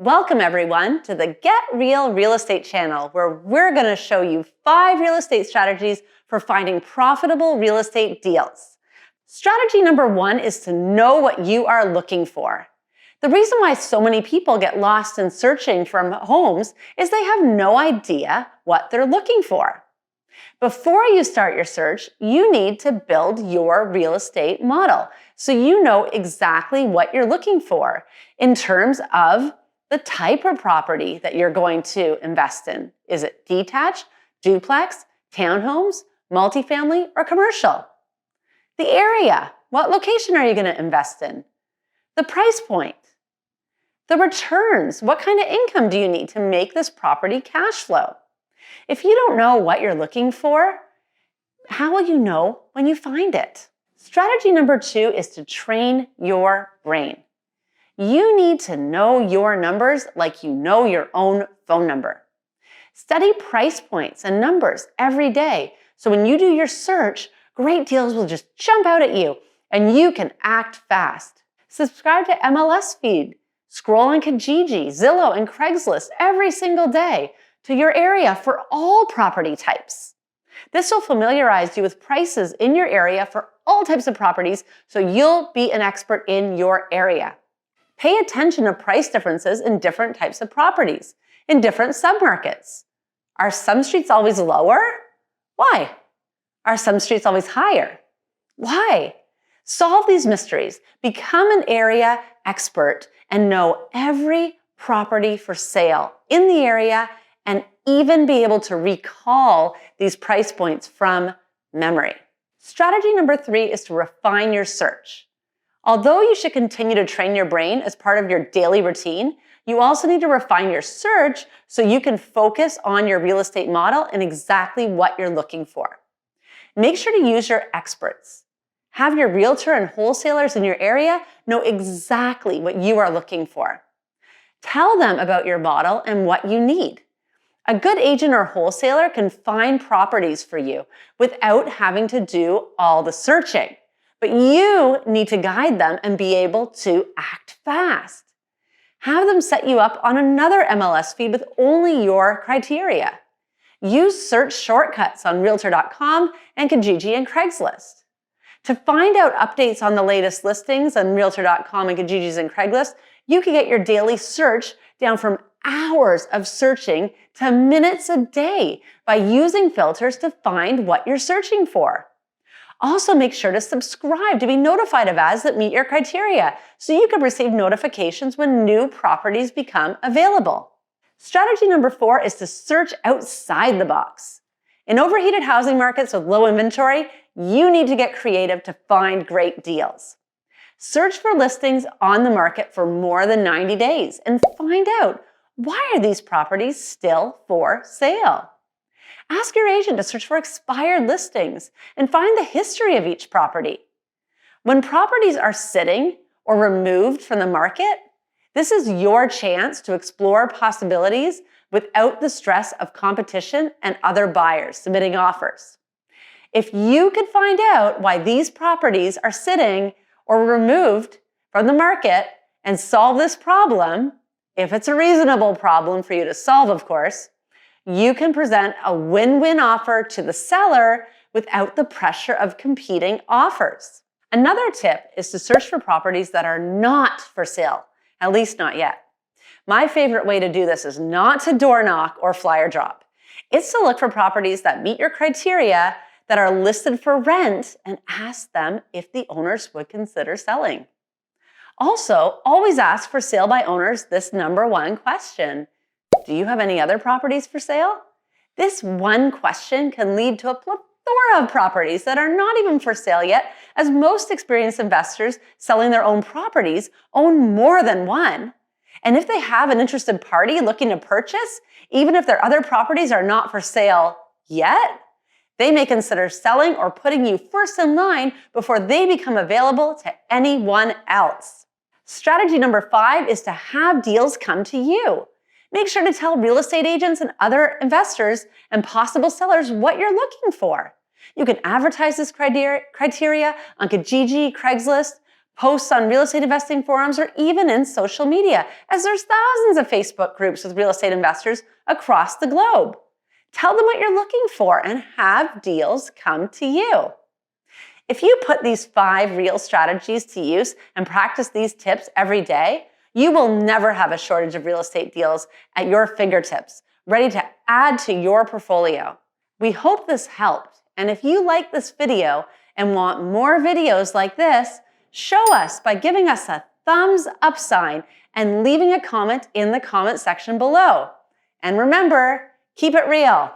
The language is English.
Welcome everyone to the Get Real Real Estate channel, where we're going to show you 5 real estate strategies for finding profitable real estate deals. Strategy number 1 is to know what you are looking for. The reason why so many people get lost in searching for homes is they have no idea what they're looking for. Before you start your search, you need to build your real estate model so you know exactly what you're looking for in terms of the type of property that you're going to invest in. Is it detached, duplex, townhomes, multifamily, or commercial? The area, what location are you going to invest in? The price point. The returns, what kind of income do you need to make this property cash flow? If you don't know what you're looking for, how will you know when you find it? Strategy number 2 is to train your brain. You need to know your numbers like you know your own phone number. Study price points and numbers every day, so when you do your search, great deals will just jump out at you and you can act fast. Subscribe to MLS Feed. Scroll on Kijiji, Zillow, and Craigslist every single day to your area for all property types. This will familiarize you with prices in your area for all types of properties, so you'll be an expert in your area. Pay attention to price differences in different types of properties, in different submarkets. Are some streets always lower? Why? Are some streets always higher? Why? Solve these mysteries. Become an area expert and know every property for sale in the area, and even be able to recall these price points from memory. Strategy number 3 is to refine your search. Although you should continue to train your brain as part of your daily routine, you also need to refine your search so you can focus on your real estate model and exactly what you're looking for. Make sure to use your experts. Have your realtor and wholesalers in your area know exactly what you are looking for. Tell them about your model and what you need. A good agent or wholesaler can find properties for you without having to do all the searching. But you need to guide them and be able to act fast. Have them set you up on another MLS feed with only your criteria. Use search shortcuts on Realtor.com and Kijiji and Craigslist. To find out updates on the latest listings on Realtor.com and Kijiji's and Craigslist, you can get your daily search down from hours of searching to minutes a day by using filters to find what you're searching for. Also, make sure to subscribe to be notified of ads that meet your criteria so you can receive notifications when new properties become available. Strategy number 4 is to search outside the box. In overheated housing markets with low inventory, you need to get creative to find great deals. Search for listings on the market for more than 90 days and find out, why are these properties still for sale? Ask your agent to search for expired listings and find the history of each property. When properties are sitting or removed from the market, this is your chance to explore possibilities without the stress of competition and other buyers submitting offers. If you could find out why these properties are sitting or removed from the market and solve this problem, if it's a reasonable problem for you to solve, of course, you can present a win-win offer to the seller without the pressure of competing offers. Another tip is to search for properties that are not for sale, at least not yet. My favorite way to do this is not to door knock or flyer drop. It's to look for properties that meet your criteria, that are listed for rent, and ask them if the owners would consider selling. Also, always ask for sale by owners this number 1 question. Do you have any other properties for sale? This one question can lead to a plethora of properties that are not even for sale yet, as most experienced investors selling their own properties own more than one. And if they have an interested party looking to purchase, even if their other properties are not for sale yet, they may consider selling or putting you first in line before they become available to anyone else. Strategy number 5 is to have deals come to you. Make sure to tell real estate agents and other investors and possible sellers what you're looking for. You can advertise this criteria on Kijiji, Craigslist, posts on real estate investing forums, or even in social media, as there's thousands of Facebook groups with real estate investors across the globe. Tell them what you're looking for and have deals come to you. If you put these 5 real strategies to use and practice these tips every day, you will never have a shortage of real estate deals at your fingertips, ready to add to your portfolio. We hope this helped. And if you like this video and want more videos like this, show us by giving us a thumbs up sign and leaving a comment in the comment section below. And remember, keep it real.